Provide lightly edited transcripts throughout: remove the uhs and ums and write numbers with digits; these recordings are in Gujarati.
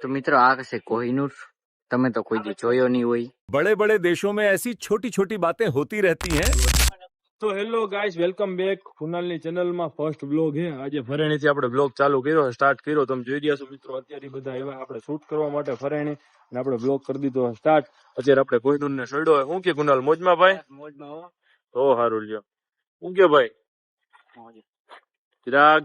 तो मित्रों आ से कोहिनूर તમે તો કોઈ દી જોયો નહીં હોય। बड़े बड़े देशों में ऐसी छोटी छोटी बातें होती रहती हैं। તો હેલો ગાઈસ, વેલકમ બેક કુનાલની ચેનલમાં ફર્સ્ટ બ્લોગ હે। આજે ફરેણીથી આપણે બ્લોગ ચાલુ કર્યો, સ્ટાર્ટ કર્યો। તમે જોઈ રહ્યા છો મિત્રો, અત્યારે બધા એવા આપણે શૂટ કરવા માટે ફરેણી અને આપણે બ્લોગ કરી દીધો સ્ટાર્ટ। અત્યારે આપણે કોહિનૂરને છોડ્યો હોય। શું કે કુનાલ, મોજમાં ભાઈ? મોજમાં હો। તો સારું લ્યો। શું કે ભાઈ ચિરાગ?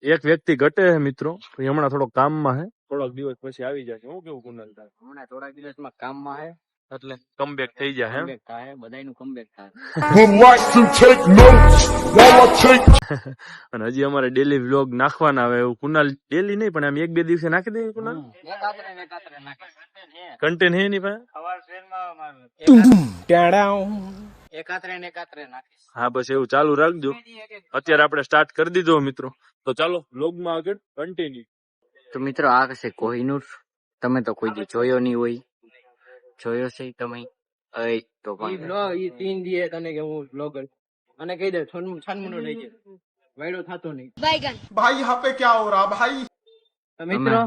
એક વ્યક્તિ ઘટે હે મિત્રો, તો એ હમણાં થોડોક કામમાં હે, થોડાક દિવસ પછી આવી જશે। શું કેવું કુનાલ તારે? હમણાં થોડાક દિવસમાં કામમાં હે એટલે કમબેક થઈ જાય એમ? કમબેક થાય, બધાયનું કમબેક થાય। અને હજી અમારે ડેલી વ્લોગ નાખવાના આવે એવું કુનાલ, ડેલી નહીં પણ આમ એક બે દિવસે નાખી દઈએ કુનાલ। કન્ટેન્ટ હે ની પાસે? હા બસ એવું ચાલુ રાખજો। અત્યારે આપણે સ્ટાર્ટ કરી દીધો મિત્રો, તો ચાલો વ્લોગમાં આગળ કન્ટિન્યુ। તો મિત્રો આ છે કોહિનૂર, તમે તો કોઈ દી જોયો નહીં હોય। જોયો છે તમે? અય તો પણ ઈ 3 દીએ તને કે હું બ્લોગર અને કહી દે છાનમુનો લઈ જાય, વાયડો થાતો નહીં भाई यहाँ पे क्या हो रहा भाई। તો મિત્રો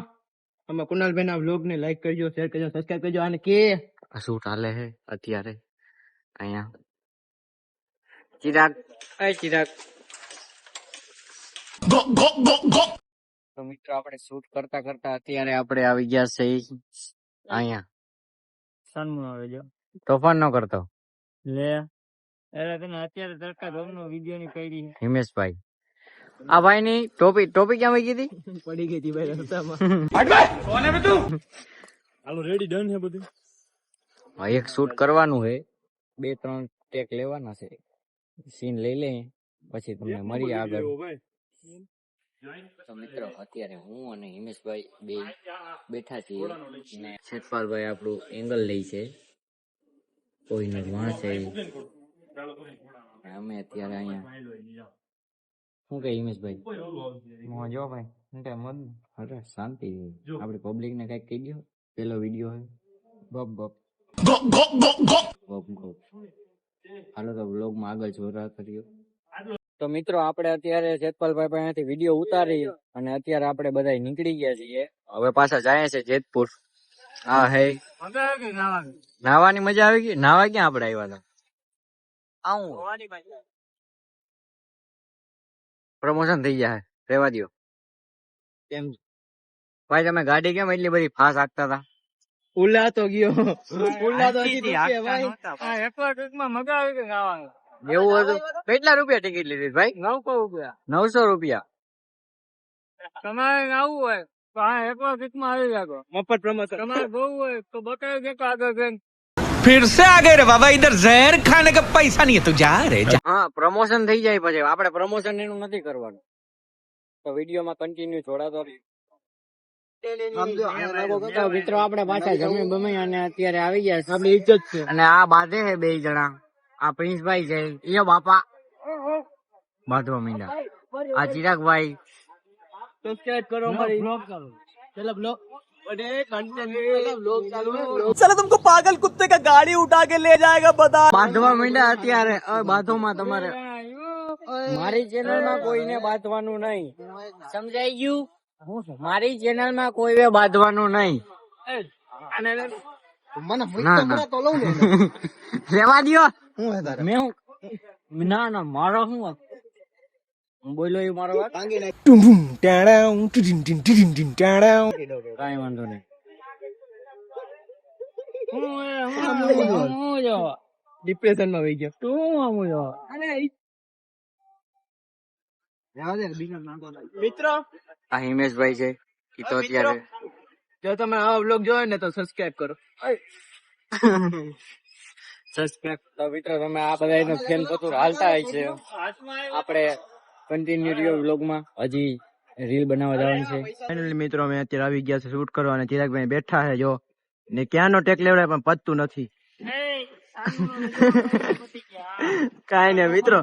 અમે કુનાલભાઈ ના વ્લોગ ને લાઈક કરજો, શેર કરજો, સબસ્ક્રાઇબ કરજો। અને કે આ શૂટ હાલે હે અત્યારે અહીંયા। ચિરાગ, અય ચિરાગ। તો મિત્રો આપણે શૂટ કરતા કરતા અત્યારે આપણે આવી ગયા છે અહીંયા। છાનમુનો લઈ જાવ તોફાન નો કરતો લે અરે તને અત્યારે તડકા ધોમનો વિડિયો ની કરી છે હિમેશભાઈ। આ ભાઈ ની ટોપી ક્યાં મૂકી હતી? પડી ગઈ હતી ભાઈ રસ્તામાં। હાલો રેડી, ડન છે બધું? હા, એક શૂટ કરવાનું છે, 2-3 ટેક લેવાના છે, સીન લઈ લે પછી તમને મળી આગળ। તો મિત્રો અત્યારે હું અને હિમેશભાઈ બે બેઠા છીએ અને શેતપાલભાઈ આપણું એંગલ લઈ છે, કોઈને વાંચે અમે અત્યારે અહીંયા। શું કે હિમેશભાઈ? મોજો ભાઈ, શું કે મન? અરે શાંતિ, આપડી પબ્લિક ને કઈક કહી દો। પેલો વિડિયો હે ગપ ગપ ગપ ગપ। હાલો તો વ્લોગ માં આગળ જોરા કર્યો। તો મિત્રો આપણે અત્યારે જેતપાલભાઈ પાસેથી વિડીયો ઉતારી અને અત્યારે આપણે બધા નીકળી ગયા છીએ। હવે પાછા જાય છે જેતપુર। હા હે, નાવાની મજા આવી ગઈ? નાવા ક્યાં આપણે આવ્યા હતા? આવું પ્રમોશન થઈ જાય, રેવા દો। કેમ ભાઈ તમે ગાડી કેમ એટલી બધી ફાસ્ટ હાંકતા હતા? ઉલા તો ગયો, ઉલા તો હજી દુખે ભાઈ। આ એકવાર ટ્રેકમાં મજા આવી કે ગાવાનું એવું હતું? કેટલા રૂપિયા ટિકિટ લીધી ભાઈ? 900 રૂપિયા। 900 રૂપિયા। તમારે આવું હોય તો આ એકવાર ટ્રેકમાં આવી જાગો, મફત પ્રમોશન। તમારે જોવું હોય તો બતાવી દેતો આગળ જઈને। फिर से आ गए रे बाबा, इधर जहर खाने का पैसा नहीं है तो जा रे जा। હા, પ્રમોશન થઈ જાય પછી આપણે પ્રમોશન એનું નથી કરવાનું। તો વિડીયોમાં કન્ટિન્યુ જોડાતો તો મિત્રો આપણે પાછા જમી બમી અને અત્યારે આવી ગયા છે। આપણી ઇજ્જત છે। અને આ બાંધે છે બે જણા, આ પ્રિન્સભાઈ છે, યો બાપા બાંધવા મીંડા, આ ચિરાગભાઈ। સબસ્ક્રાઇબ કરો અમારી બ્લોગ ચાલુ, ચલો બ્લોગ અને કન્ટેન્ટ બ્લોગ ચાલુ है। चलो तुमको पागल कुत्ते का गाड़ी उठा के ले जाएगा बता। બાંધવા મીંડા અત્યારે। બાંધોમાં તમારે મારી ચેનલ માં કોઈને બાંધવાનું નહીં, સમજાઈ ગયું? મારી ચેનલ માં કોઈને બાંધવાનું નહીં। ના ના રેવા દ્યો। મેં ના ના મારો શું હું બોલ્યો એ મારો વાત? કાંઈ વાંધો નહીં। ડિપ્રેશન માં વહી ગયો તું આમ જો। મિત્રો આ હિમેશભાઈ છે, ઈ તો અત્યારે જો તમે આ વ્લોગ જોયો ને તો સબસ્ક્રાઇબ કરો। સબસ્ક્રાઇબ તો મિત્રો તમે આ બધાનો ફેન પતુર હાલતા હોય છે। આપણે કન્ટિન્યુ રહ્યો વ્લોગમાં, હજી રીલ બનાવવા જવાનું છે। ફાઇનલી મિત્રો અમે અત્યારે આવી ગયા છે શૂટ કરવા અને ચિરાગભાઈ બેઠા છે જો, ને ક્યાંનો ટેક લેવડાય પણ પતતું નથી। કાઈ ને મિત્રો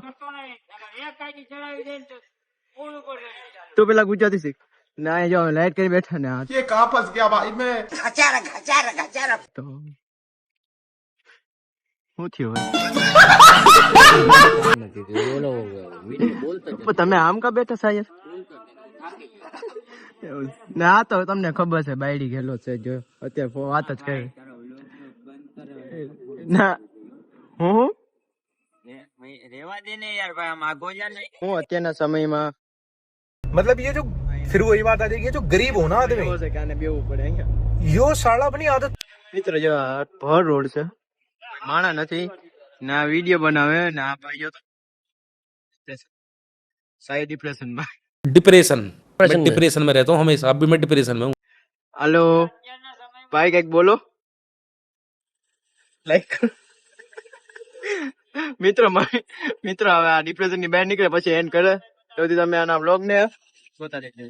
તું પેલા ગુજરાતી શીખ ના, જો લાઈટ કરી બેઠા ને ये कहाँ फंस गया भाई मैं। તો શું થયું બોલો બોલતો તમે આમ કા બેઠા સાહેબ? ના તો તમને ખબર છે બાયડી ગયેલો છે જો અત્યારે વાત જ કરી ના હું રેવા દે ને યાર ભાઈ, આમ આગો જા નહીં. હું અત્યારના સમયમાં मतलब ये जो फिर वही बात आ जाएगी, जो गरीब हो ना आदमी, એવો છે કે આને બેવું પડે અહીંયા यो साला अपनी आदत મિત્ર જો આ ભર રોડ છે માણા નથી ના વિડીયો બનાવે ના ભાઈઓ સાઈ ડિપ્રેશન માં डिप्रेशन मैं डिप्रेशन में रहता हूँ हमेशा, अभी मैं डिप्रेशन में हूँ. हेलो भाई कईक बोलो लाइक મિત્રો મિત્રો હવે આ ડિપ્રેશન ની બહાર નીકળે પછી એન્ડ કરે તો તમે આના બ્લોગ ને જોતા રહેજો.